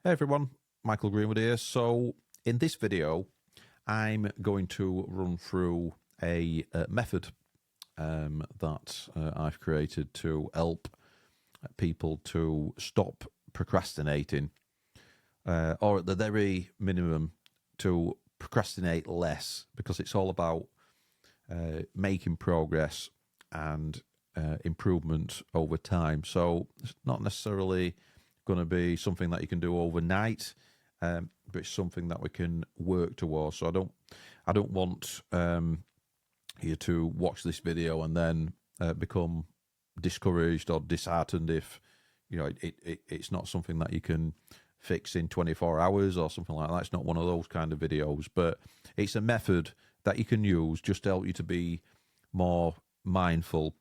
Hey everyone, Michael Greenwood here. So in this video, I'm going to run through a method that I've created to help people to stop procrastinating, or at the very minimum, to procrastinate less, because it's all about making progress and improvement over time. So it's not necessarily going to be something that you can do overnight, but it's something that we can work towards. So I don't want you to watch this video and then become discouraged or disheartened if it's not something that you can fix in 24 hours or something like that. It's not one of those kind of videos, but it's a method that you can use just to help you to be more mindful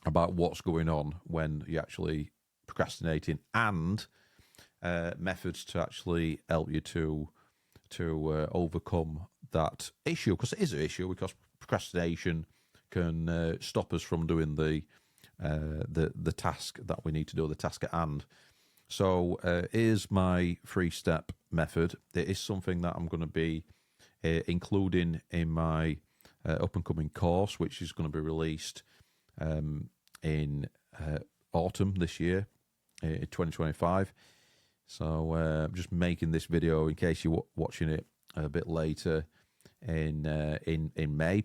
about what's going on when you're actually procrastinating, and methods to actually help you to overcome that issue, because it is an issue, because procrastination can stop us from doing the task that we need to do, the task at hand. So here's my 3-step method. It is something that I'm going to be including in my up and coming course, which is going to be released in autumn this year, in 2025. So I'm just making this video in case you're watching it a bit later in May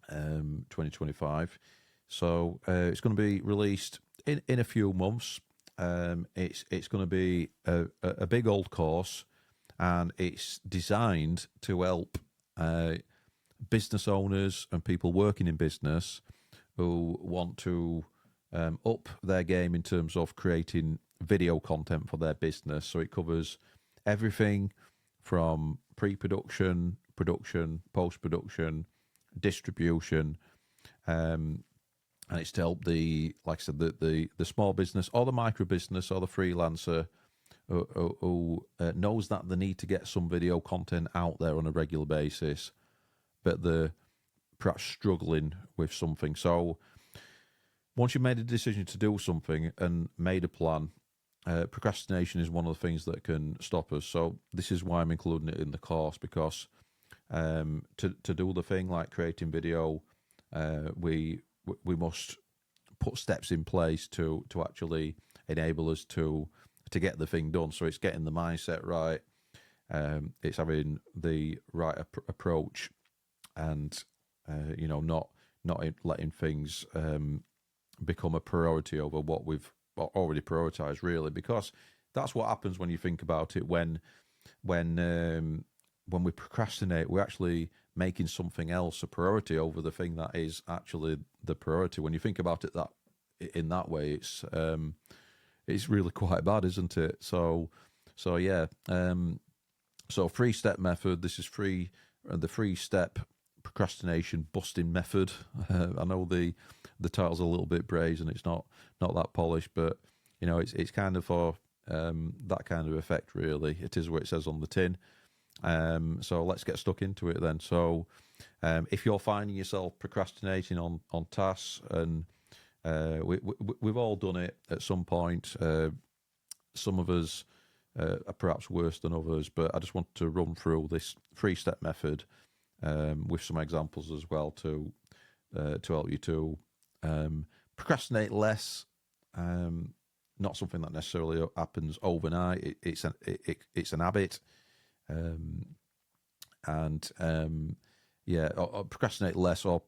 2025. So it's going to be released in a few months. It's going to be a big old course, and it's designed to help business owners and people working in business who want to up their game in terms of creating video content for their business. So it covers everything from pre-production, production, post-production, distribution, and it's to help like I said, the small business or the micro business or the freelancer who knows that they need to get some video content out there on a regular basis, but they're perhaps struggling with something. So once you've made a decision to do something and made a plan, procrastination is one of the things that can stop us. So this is why I'm including it in the course, because to do the thing like creating video, we must put steps in place to actually enable us to get the thing done. So it's getting the mindset right, it's having the right approach, and not letting things become a priority over what we've already prioritized, really, because that's what happens when you think about it. When we procrastinate, we're actually making something else a priority over the thing that is actually the priority. When you think about it in that way, it's really quite bad, isn't it? So yeah. So 3-step method. This is the 3-step procrastination busting method. I know the title's a little bit brazen. It's not that polished, but it's kind of for that kind of effect, really. It is what it says on the tin. So let's get stuck into it then. So if you're finding yourself procrastinating on tasks, and we've all done it at some point. Some of us are perhaps worse than others, but I just want to run through this 3-step method with some examples as well to help you to procrastinate less. Not something that necessarily happens overnight. It's an habit, or procrastinate less, or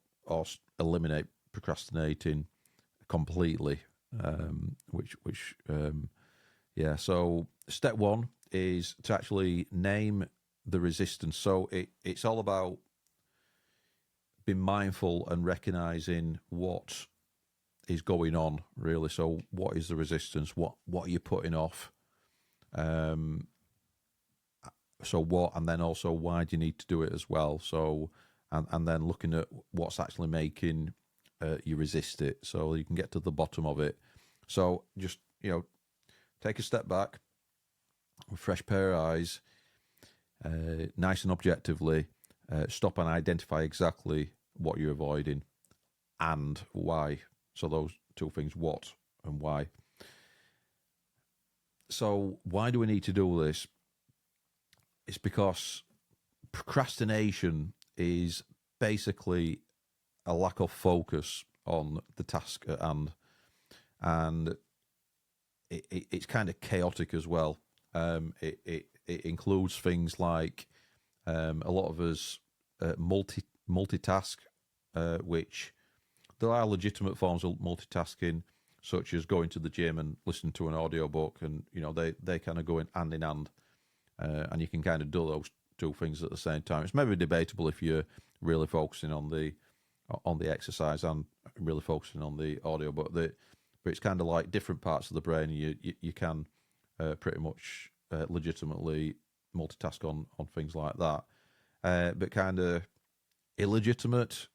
eliminate procrastinating completely. So step 1 is to actually name the resistance. So it's all about being mindful and recognizing what is going on, really. So what is the resistance? What are you putting off? So what, and then also why do you need to do it as well? So and then looking at what's actually making you resist it, so you can get to the bottom of it. So just take a step back, with a fresh pair of eyes, nice and objectively, stop and identify exactly what you're avoiding and why. So those two things, what and why. So why do we need to do this? It's because procrastination is basically a lack of focus on the task at hand, and it's kind of chaotic as well. It includes things like a lot of us multitask, which there are legitimate forms of multitasking, such as going to the gym and listening to an audiobook, and they kind of go in hand, and you can kind of do those two things at the same time. It's maybe debatable if you're really focusing on the exercise and really focusing on the audio, but it's kind of like different parts of the brain. You can pretty much legitimately multitask on things like that, but kind of illegitimate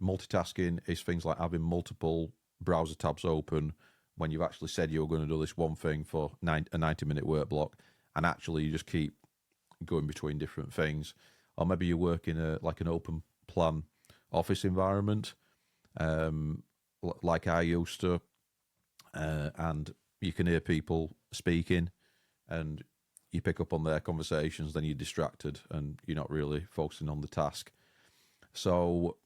multitasking is things like having multiple browser tabs open when you've actually said you're going to do this one thing for a 90-minute work block, and actually you just keep going between different things. Or maybe you work in an open plan office environment, like I used to, and you can hear people speaking, and you pick up on their conversations, then you're distracted and you're not really focusing on the task. So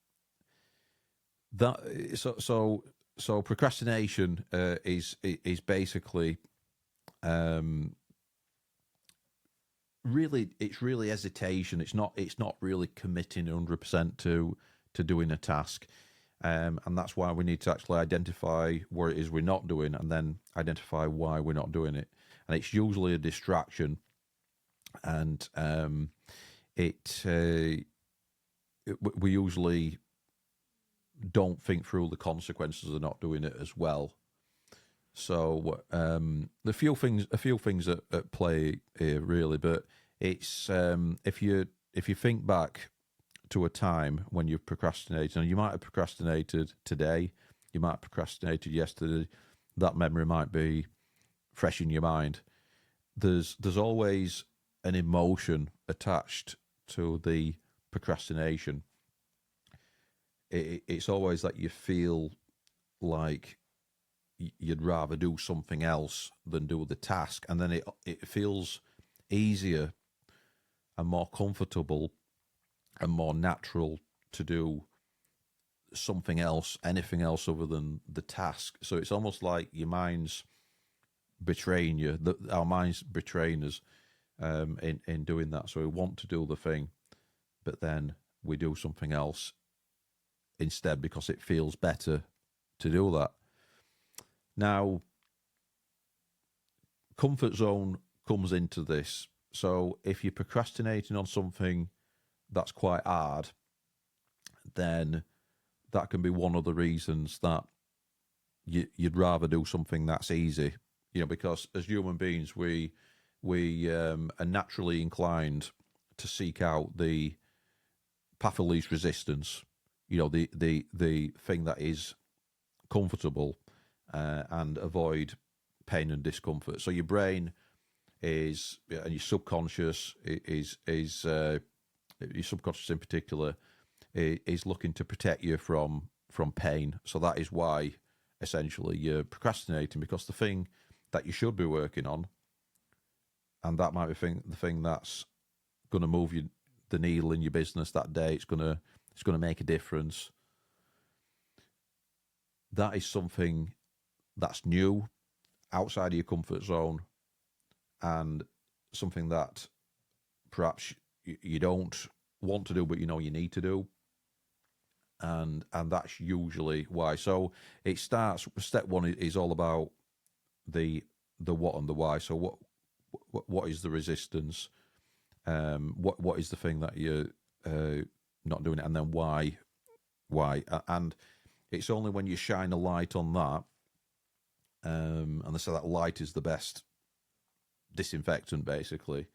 procrastination is basically really hesitation. It's not really committing 100% to doing a task, and that's why we need to actually identify where it is we're not doing, and then identify why we're not doing it. And it's usually a distraction, and we usually don't think through the consequences of not doing it as well. So a few things at play here, really. But it's if you think back to a time when you've procrastinated, and you might have procrastinated today, you might have procrastinated yesterday, that memory might be fresh in your mind. There's always an emotion attached to the procrastination. It's always that you feel like you'd rather do something else than do the task, and then it feels easier and more comfortable and more natural to do something else, anything else other than the task. So it's almost like your mind's betraying you. Our mind's betraying us in doing that. So we want to do the thing, but then we do something else instead because it feels better to do that. Now, comfort zone comes into this. So if you're procrastinating on something that's quite hard, then that can be one of the reasons that you'd rather do something that's easy. Because as human beings, we are naturally inclined to seek out the path of least resistance. The thing that is comfortable, and avoid pain and discomfort. So your brain is, and your subconscious is your subconscious in particular, is looking to protect you from pain. So that is why essentially you're procrastinating, because the thing that you should be working on, and that might be the thing that's going to move the needle in your business that day, it's going to make a difference. That is something that's new, outside of your comfort zone, and something that perhaps you don't want to do, but you need to do. And that's usually why. So it starts, step one is all about the what and the why. So what is the resistance? What is the thing that you're not doing it, and then why? And it's only when you shine a light on that, and they say that light is the best disinfectant, basically.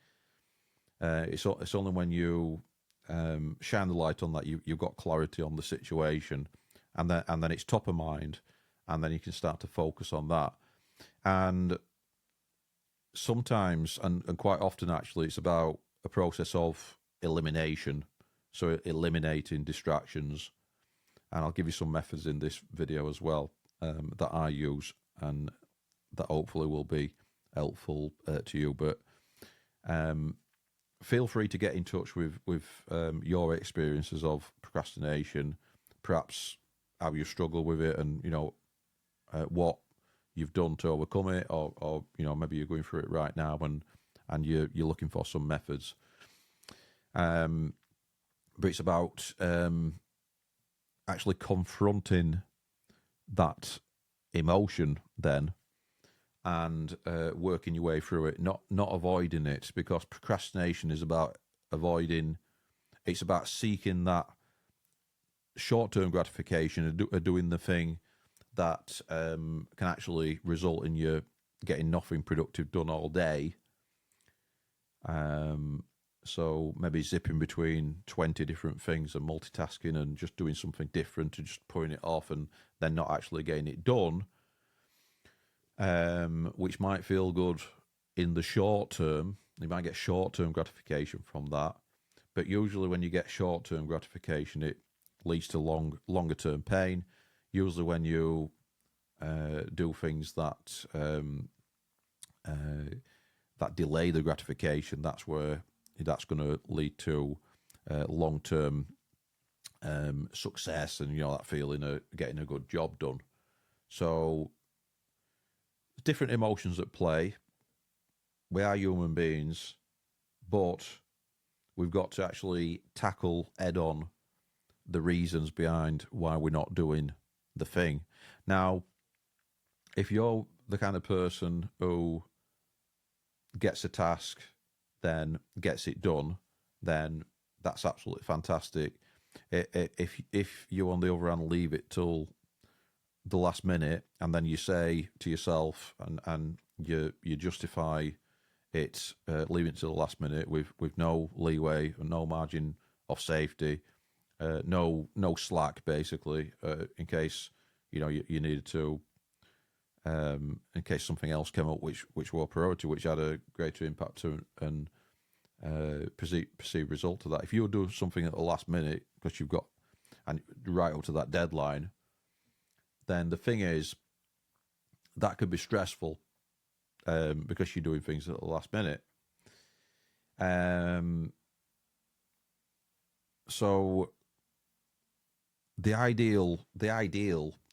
It's only when you shine the light on that you've got clarity on the situation, and then it's top of mind, and then you can start to focus on that. And sometimes, and quite often actually, it's about a process of elimination. So eliminating distractions. And I'll give you some methods in this video as well that I use, and that hopefully will be helpful to you. But feel free to get in touch with your experiences of procrastination, perhaps how you struggle with it, and what you've done to overcome it, or maybe you're going through it right now and you're looking for some methods. But it's about actually confronting that emotion then, and working your way through it, not avoiding it, because procrastination is about avoiding. It's about seeking that short-term gratification of doing the thing that can actually result in you getting nothing productive done all day. So maybe zipping between 20 different things and multitasking and just doing something different and just putting it off and then not actually getting it done, which might feel good in the short term. You might get short-term gratification from that. But usually when you get short-term gratification, it leads to longer-term pain. Usually when you do things that that delay the gratification, that's going to lead to long-term success and that feeling of getting a good job done. So different emotions at play. We are human beings, but we've got to actually tackle head-on the reasons behind why we're not doing the thing. Now, if you're the kind of person who gets a task, then gets it done, then that's absolutely fantastic. If you, on the other hand, leave it till the last minute, and then you say to yourself, and you justify it, leaving it till the last minute with no leeway and no margin of safety, no slack, basically, in case you needed to, in case something else came up which were priority, which had a greater impact and perceived result of that. If you do something at the last minute because you've got, and right up to that deadline, then the thing is that could be stressful, because you're doing things at the last minute. So the ideal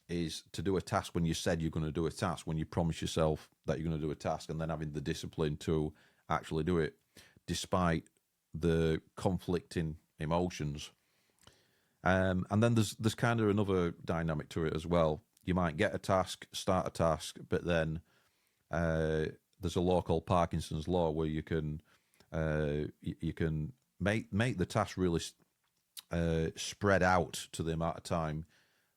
is to do a task when you said you're going to do a task, when you promise yourself that you're going to do a task, and then having the discipline to actually do it, despite the conflicting emotions. And then there's kind of another dynamic to it as well. You might get a task, start a task, but then there's a law called Parkinson's law where you can make the task really spread out to the amount of time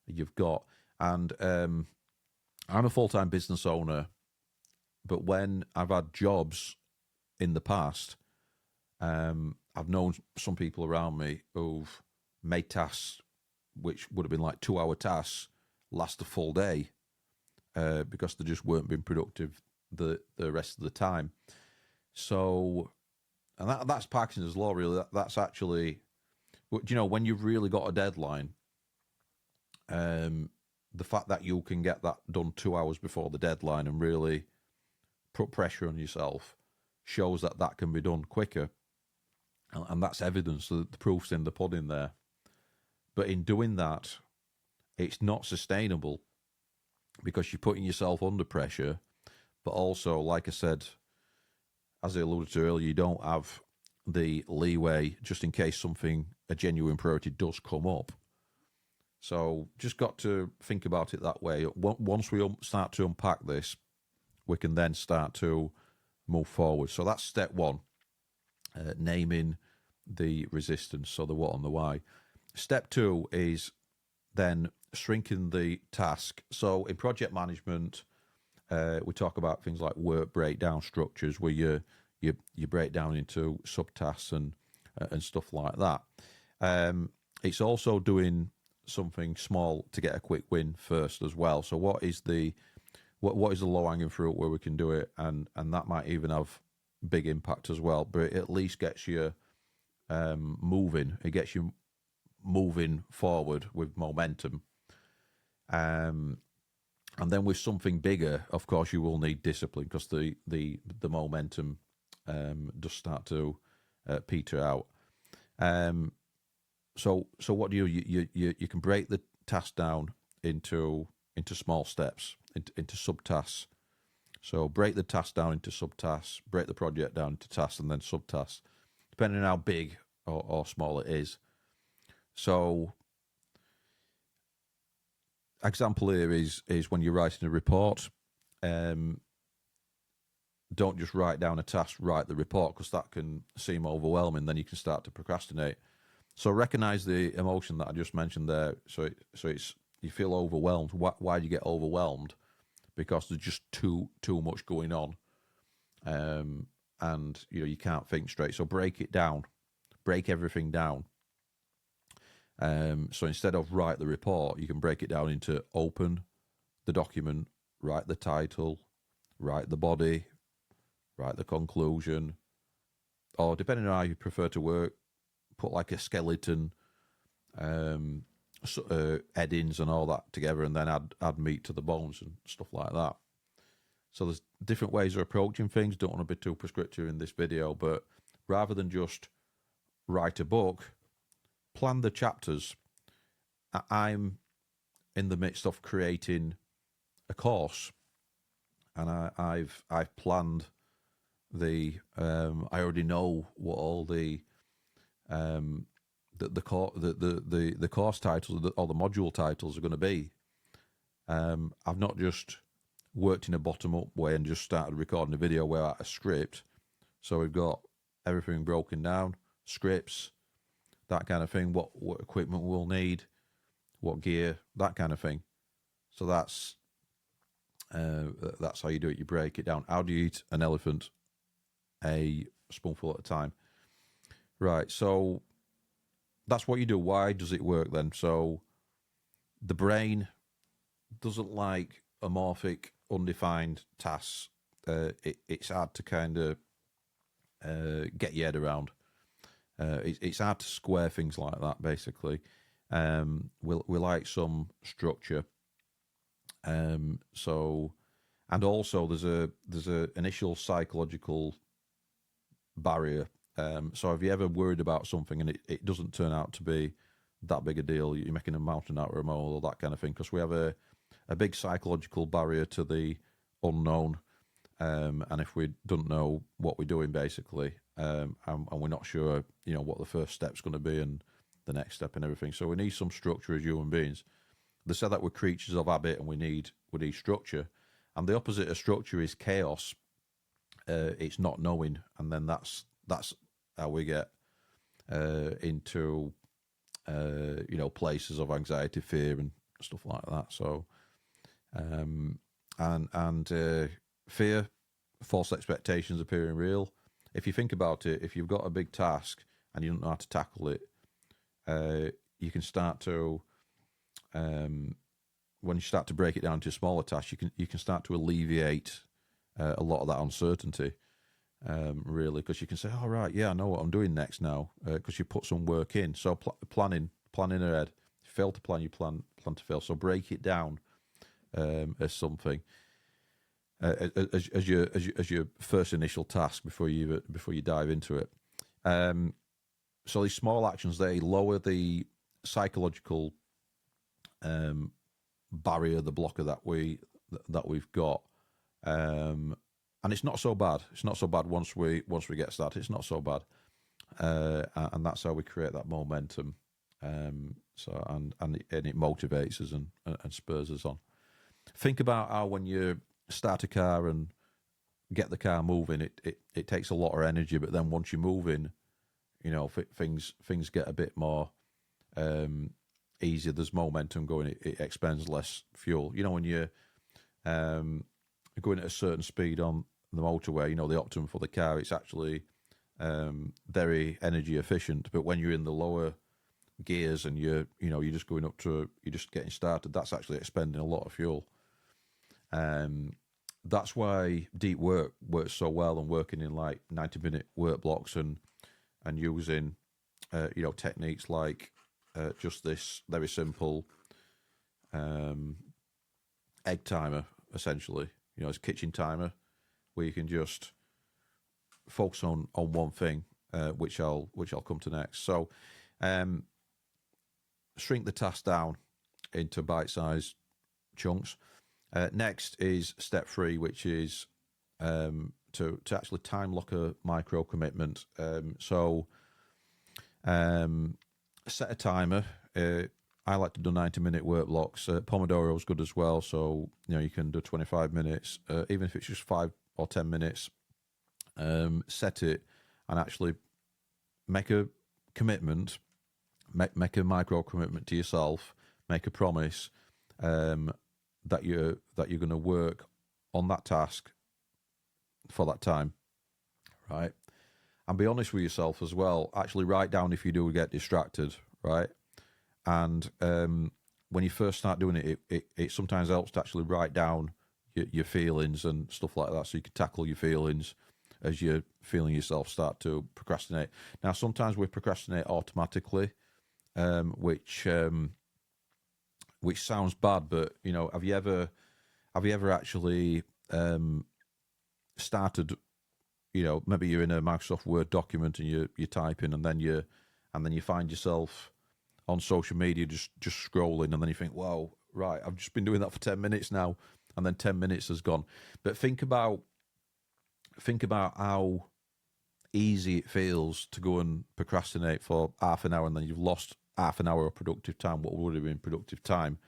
you've got. And I'm a full-time business owner, but when I've had jobs in the past, I've known some people around me who've made tasks which would have been like 2-hour tasks last a full day, because they just weren't being productive the rest of the time. So, and that's Parkinson's law, really. That's actually, when you've really got a deadline, the fact that you can get that done 2 hours before the deadline and really put pressure on yourself shows that can be done quicker. And that's evidence that the proof's in the pudding there. But in doing that, it's not sustainable because you're putting yourself under pressure. But also, like I said, as I alluded to earlier, you don't have the leeway just in case a genuine priority does come up. So just got to think about it that way. Once we start to unpack this, we can then start to move forward. So that's step one, naming the resistance, so the what and the why. Step two is then shrinking the task. So in project management, we talk about things like work breakdown structures, where you break down into subtasks and stuff like that. It's also doing something small to get a quick win first as well. So what is the low hanging fruit where we can do it, and that might even have big impact as well, but it at least gets you moving. It gets you moving forward with momentum. And then with something bigger, of course, you will need discipline because the momentum does start to peter out. So what do you can break the task down into small steps, into subtasks. So break the task down into subtasks, break the project down into tasks, and then subtasks, depending on how big or small it is. So example here is when you're writing a report. Don't just write down a task, write the report, because that can seem overwhelming. Then you can start to procrastinate. So recognize the emotion that I just mentioned there. So it's you feel overwhelmed. Why do you get overwhelmed? Because there's just too much going on, and you can't think straight. So break it down, break everything down. So instead of write the report, you can break it down into open the document, write the title, write the body, write the conclusion, or depending on how you prefer to work, put like a skeleton, headings and all that together, and then add meat to the bones and stuff like that. So there's different ways of approaching things. Don't want to be too prescriptive in this video, but rather than just write a book, plan the chapters. I'm in the midst of creating a course, and I've planned the I already know what all the course titles or the module titles are going to be. I've not just worked in a bottom up way and just started recording a video without a script. So we've got everything broken down, scripts, that kind of thing, what equipment we'll need, what gear, that kind of thing. So that's how you do it. You break it down. How do you eat an elephant? A spoonful at a time. Right, so that's what you do. Why does it work then? So the brain doesn't like amorphic, undefined tasks. It's hard to kind of get your head around. It's hard to square things like that, basically. We like some structure. So, and also there's a initial psychological barrier. So have you ever worried about something and it doesn't turn out to be that big a deal? You're making a mountain out of a mole or that kind of thing, because we have a big psychological barrier to the unknown. And if we don't know what we're doing, basically, and we're not sure, what the first step's going to be and the next step and everything. So we need some structure as human beings. They say that we're creatures of habit and we need structure. And the opposite of structure is chaos. It's not knowing, and then that's how we get into places of anxiety, fear, and stuff like that. So, and fear, false expectations appearing real. If you think about it, if you've got a big task and you don't know how to tackle it, you can start to when you start to break it down to smaller tasks, you can start to alleviate a lot of that uncertainty. Really, because you can say, "Oh right, yeah, I know what I'm doing next now," because you put some work in. So planning ahead. If you fail to plan, you plan to fail. So break it down as something as your first initial task before you dive into it. So these small actions, they lower the psychological barrier, the blocker that we've got. And it's not so bad. It's not so bad once we get started. It's not so bad, and that's how we create that momentum. So and it motivates us and spurs us on. Think about how when you start a car and get the car moving, it takes a lot of energy, but then once you're moving, things get a bit more easier. There's momentum going. It expends less fuel. When you're going at a certain speed on the motorway, the optimum for the car, it's actually very energy efficient. But when you're in the lower gears and you're just going up to, you're just getting started, that's actually expending a lot of fuel. That's why deep work works so well, and working in like 90-minute work blocks and using techniques like just this very simple egg timer, essentially. You know, it's a kitchen timer where you can just focus on one thing, which I'll come to next. So, shrink the task down into bite-sized chunks. Next is step 3, which is to actually time lock a micro commitment. Set a timer. I like to do 90-minute work blocks. Pomodoro is good as well. So, you know, you can do 25 minutes, even if it's just 5 or 10 minutes. Set it and actually make a commitment, make a micro commitment to yourself, make a promise that you're going to work on that task for that time, right? And be honest with yourself as well. Actually write down if you do get distracted, right? And when you first start doing it sometimes helps to actually write down your feelings and stuff like that, so you can tackle your feelings as you're feeling yourself start to procrastinate. Now, sometimes we procrastinate automatically, which sounds bad, but you know, have you ever actually started? You know, maybe you're in a Microsoft Word document and you're typing, and then you find yourself on social media just scrolling, and then you think, wow, right, I've just been doing that for 10 minutes now, and then 10 minutes has gone. But think about how easy it feels to go and procrastinate for half an hour, and then you've lost half an hour of productive time, what would have been productive time.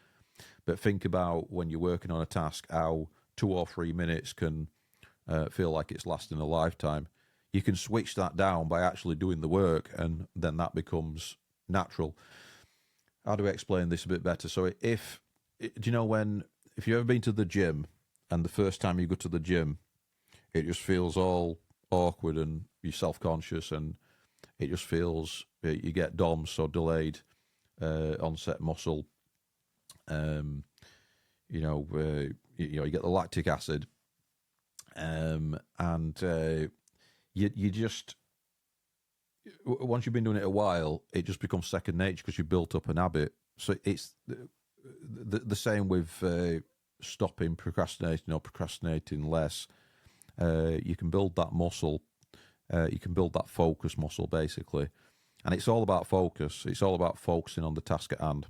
But think about when you're working on a task, how 2 or 3 minutes can feel like it's lasting a lifetime. You can switch that down by actually doing the work, and then that becomes natural. How do I explain this a bit better? So if you've ever been to the gym, and the first time you go to the gym, it just feels all awkward and you're self-conscious, and it just feels you get DOMS, so delayed onset muscle. You get the lactic acid, and you just, once you've been doing it a while, it just becomes second nature because you've built up an habit. So it's the same with stopping procrastinating or procrastinating less. You can build that muscle. You can build that focus muscle, basically. And it's all about focus. It's all about focusing on the task at hand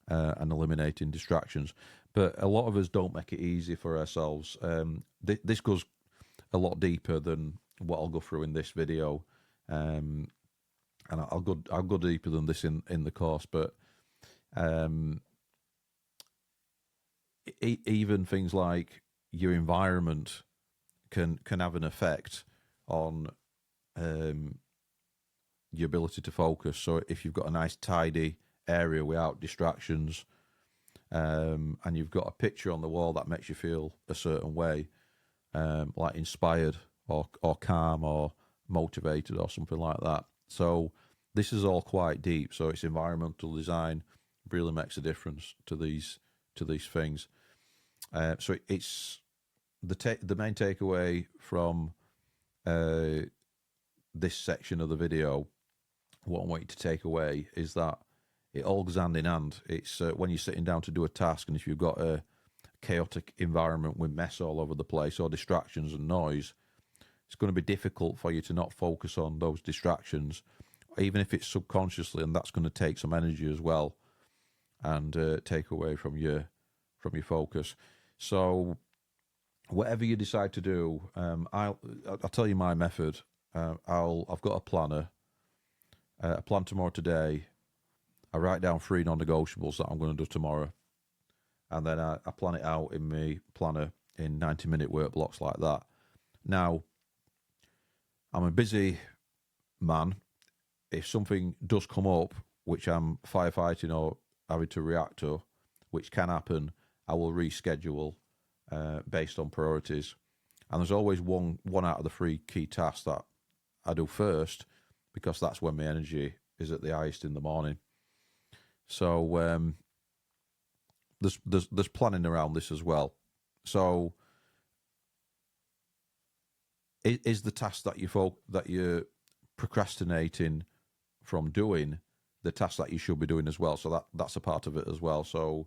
and eliminating distractions. But a lot of us don't make it easy for ourselves. This goes a lot deeper than what I'll go through in this video. And I'll go deeper than this in the course. But even things like your environment can have an effect on your ability to focus. So if you've got a nice tidy area without distractions, and you've got a picture on the wall that makes you feel a certain way, like inspired or calm or motivated or something like that. So this is all quite deep. So it's environmental design really makes a difference to these things. So it's the main takeaway from this section of the video. What I want you to take away is that it all goes hand in hand. It's when you're sitting down to do a task, and if you've got a chaotic environment with mess all over the place or distractions and noise, it's going to be difficult for you to not focus on those distractions, even if it's subconsciously, and that's going to take some energy as well, and take away from your focus. So whatever you decide to do, I'll tell you my method. I've got a planner. I plan tomorrow today. I write down 3 non-negotiables that I'm going to do tomorrow, and then I plan it out in my planner in 90-minute work blocks like that. Now, I'm a busy man. If something does come up, which I'm firefighting or having to react to, which can happen, I will reschedule based on priorities. And there's always one out of the 3 key tasks that I do first, because that's when my energy is at the highest in the morning. So there's planning around this as well. So is the task that you're procrastinating from doing the task that you should be doing as well? So that's a part of it as well. So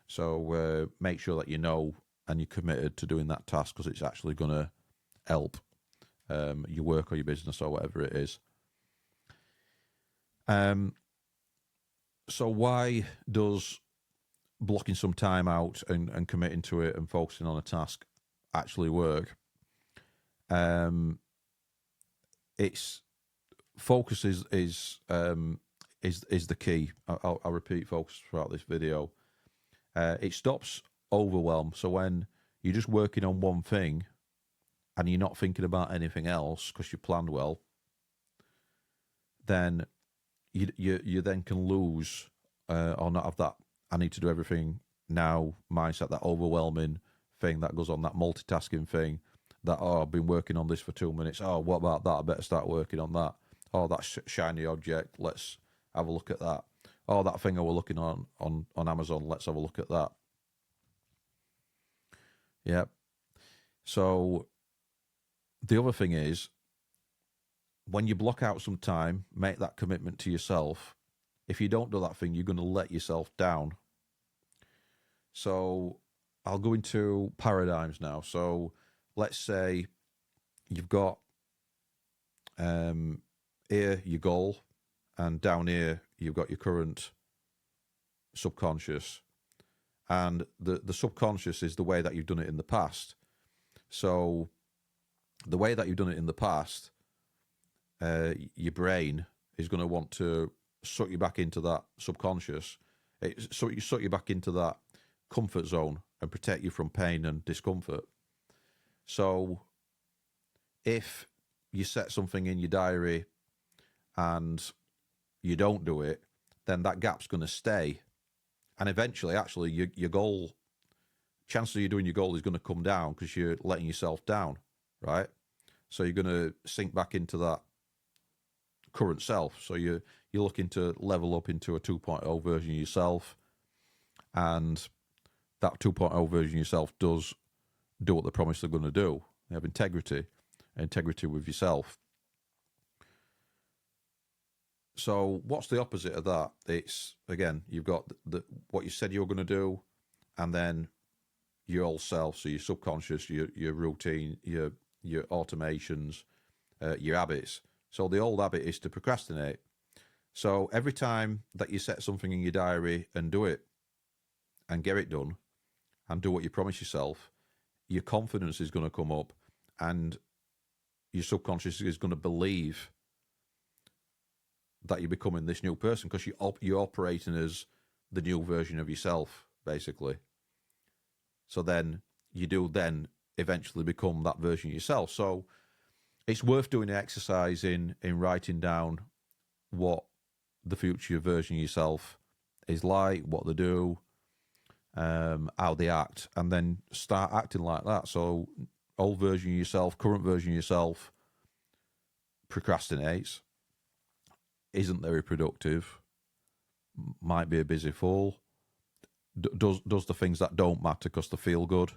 So make sure that you know and you're committed to doing that task, because it's actually going to help your work or your business or whatever it is. So why does blocking some time out and committing to it and focusing on a task actually work? It's focus is the key. I'll repeat focus throughout this video. It stops overwhelm. So when you're just working on one thing and you're not thinking about anything else because you planned well, then you then can lose or not have that I need to do everything now mindset, that overwhelming thing that goes on, that multitasking thing, that, oh, I've been working on this for 2 minutes. Oh, what about that? I better start working on that. Oh, that shiny object. Let's have a look at that. Oh, that thing I was looking on Amazon. Let's have a look at that. Yep. So the other thing is, when you block out some time, make that commitment to yourself. If you don't do that thing, you're going to let yourself down. So I'll go into paradigms now. So let's say you've got here your goal, and down here you've got your current subconscious. And the subconscious is the way that you've done it in the past. So the way that you've done it in the past, your brain is going to want to suck you back into that subconscious. Suck you back into that comfort zone and protect you from pain and discomfort. So if you set something in your diary and you don't do it, then that gap's going to stay. And eventually, actually, your goal, chances of you doing your goal is going to come down because you're letting yourself down, right? So you're going to sink back into that current self. So you're looking to level up into a 2.0 version of yourself, and that 2.0 version of yourself does do what they promise they're going to do. They have integrity with yourself. So what's the opposite of that? It's, again, you've got what you said you were going to do, and then your old self, so your subconscious, your routine, your automations, your habits. So the old habit is to procrastinate. So every time that you set something in your diary and do it and get it done and do what you promise yourself, your confidence is going to come up, and your subconscious is going to believe that you're becoming this new person, because you're operating as the new version of yourself, basically. So then you do then eventually become that version of yourself. So it's worth doing an exercise in writing down what the future version of yourself is like, what they do, how they act, and then start acting like that. So old version of yourself, current version of yourself procrastinates, isn't very productive, might be a busy fool, does the things that don't matter because they feel good,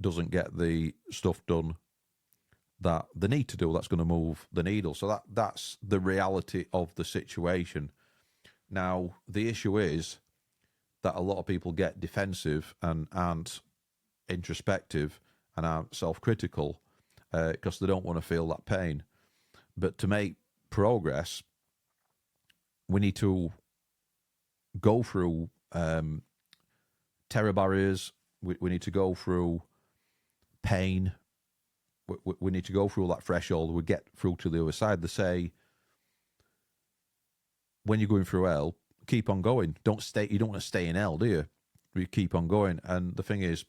doesn't get the stuff done that they need to do that's going to move the needle. So that's the reality of the situation. Now, the issue is that a lot of people get defensive and aren't introspective and aren't self-critical because they don't want to feel that pain. But to make progress, we need to go through terror barriers. We need to go through pain. We need to go through all that threshold. We get through to the other side. They say, when you're going through hell, keep on going. Don't stay. You don't want to stay in hell, do you? You keep on going. And the thing is,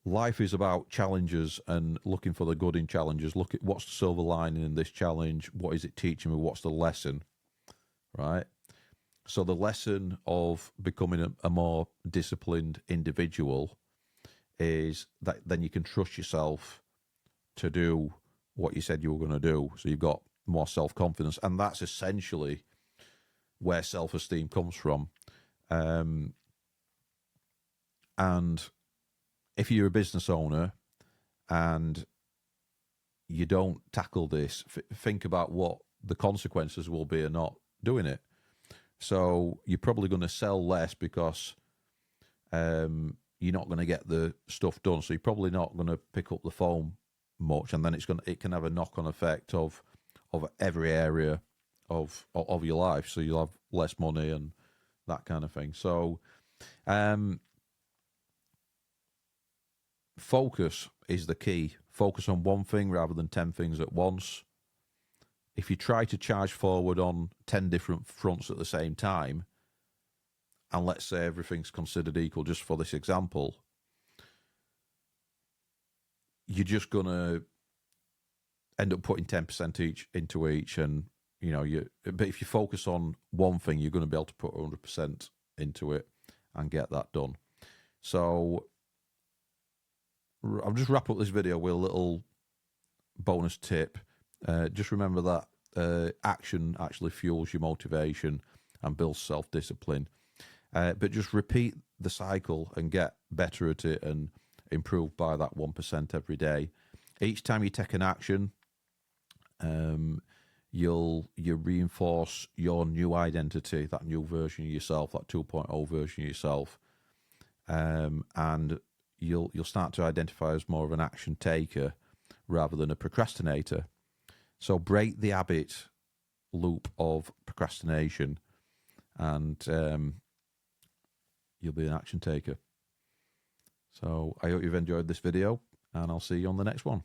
life is about challenges and looking for the good in challenges. Look at what's the silver lining in this challenge. What is it teaching me? What's the lesson? Right? So the lesson of becoming a more disciplined individual is that then you can trust yourself to do what you said you were going to do. So you've got more self-confidence. And that's essentially where self-esteem comes from. And if you're a business owner and you don't tackle this, think about what the consequences will be of not doing it. So you're probably going to sell less because you're not going to get the stuff done. So you're probably not going to pick up the phone much, and then it can have a knock on effect of every area of your life. So you'll have less money and that kind of thing. So focus is the key. Focus on one thing rather than 10 things at once. If you try to charge forward on 10 different fronts at the same time, and let's say everything's considered equal just for this example, you're just going to end up putting 10% into each. And, but if you focus on one thing, you're going to be able to put 100% into it and get that done. So I'll just wrap up this video with a little bonus tip. Just remember that action actually fuels your motivation and builds self-discipline. But just repeat the cycle and get better at it and improve by that 1% every day. Each time you take an action, you reinforce your new identity, that new version of yourself, that 2.0 version of yourself, and you'll start to identify as more of an action taker rather than a procrastinator. So break the habit loop of procrastination, and you'll be an action taker. So I hope you've enjoyed this video, and I'll see you on the next one.